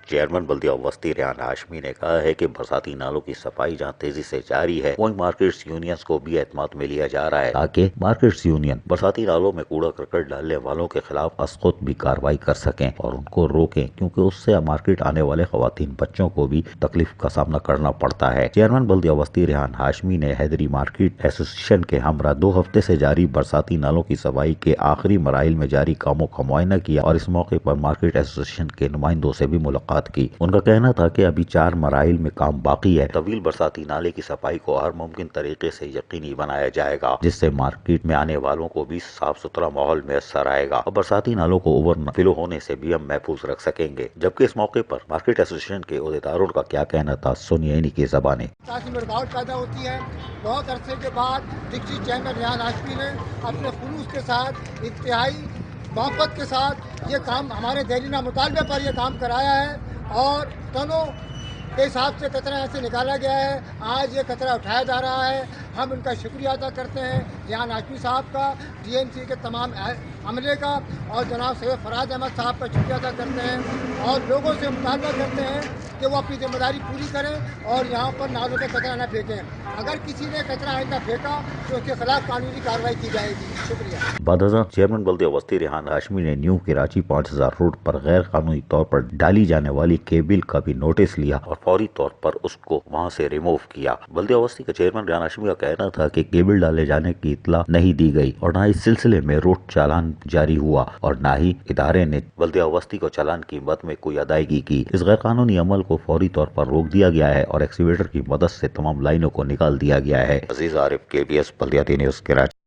Chairman بلدیہ وسطی ریحان ہاشمی نے کہا ہے کہ برساتی نالوں کی صفائی جہاں تیزی سے جاری ہے وہیں مارکیٹس یونینز کو بھی اعتماد میں لیا جا رہا ہے تاکہ مارکیٹس یونین برساتی نالوں میں کوڑا کرکٹ ڈالنے والوں کے خلاف از خود بھی کارروائی کر سکیں اور ان کو روکیں، کیونکہ اس سے مارکیٹ آنے والے خواتین بچوں کو بھی تکلیف کا سامنا کرنا پڑتا ہے۔ چیئرمین بلدیہ وسطی ریحان ہاشمی نے حیدری مارکیٹ ایسوسی ایشن کے ہمراہ 2 ہفتے سے جاری برساتی نالوں کی صفائی کے آخری مراحل میں جاری کاموں کا معائنہ کیا اور اس موقع پر مارکیٹ ایسوسی ایشن کے نمائندوں سے بھی ملاقات کی۔ ان کا کہنا تھا کہ ابھی 4 مراحل میں کام باقی ہے۔ طویل برساتی نالے کی صفائی کو ہر ممکن طریقے سے یقینی بنایا جائے گا جس سے مارکیٹ میں آنے والوں کو بھی صاف ستھرا ماحول میسر آئے گا اور برساتی نالوں کو اوور فلو ہونے سے بھی ہم محفوظ رکھ سکیں گے۔ جبکہ اس موقع پر مارکیٹ ایسوسی ایشن کے عہدیداروں کا کیا کہنا تھا، سنیے انہی کی زبانیں۔ رکاوٹ پیدا ہوتی ہے۔ بہت عرصے کے بعد ڈپٹی چیئرمین ریحان ہاشمی نے اپنے خلوص کے ساتھ انتہائی محبت کے ساتھ یہ کام ہمارے دیرینہ مطالبے پر یہ کام کرایا ہے اور ٹنوں کے حساب سے کچرا ایسے نکالا گیا ہے۔ آج یہ کچرا اٹھایا جا رہا ہے۔ ہم ان کا شکریہ ادا کرتے ہیں ریحان ہاشمی صاحب کا، ڈی ایم سی کے تمام عملے کا اور جناب سید فراز احمد صاحب کا شکریہ ادا کرتے ہیں اور لوگوں سے مطالبہ کرتے ہیں کہ وہ اپنی ذمہ داری پوری کریں اور یہاں پر نالوں پہ کچرا نہ پھینکیں۔ اگر کسی نے کچرا آئندہ پھینکا تو اس کے خلاف قانونی کارروائی کی جائے گی۔ شکریہ۔ بعد ازاں چیئرمین بلدیہ وسطی ریحان ہاشمی نے نیو کراچی 5000 روڈ پر غیر قانونی طور پر ڈالی جانے والی کیبل کا بھی نوٹس لیا اور فوری طور پر اس کو وہاں سے ریموو کیا۔ بلدیہ وسطی کے چیئرمین ریحان ہاشمی کا کہنا تھا کہ کیبل ڈالے جانے کی اطلاع نہیں دی گئی اور نہ اس سلسلے میں روڈ چالان جاری ہوا اور نہ ہی ادارے نے بلدیہ وسطی کو چالان کی مد میں کوئی ادائیگی کی۔ اس غیر قانونی عمل کو فوری طور پر روک دیا گیا ہے اور ایکسکیویٹر کی مدد سے تمام لائنوں کو نکال دیا گیا ہے۔ عزیز عارف، KBS بلدیاتی نیوز کراچی۔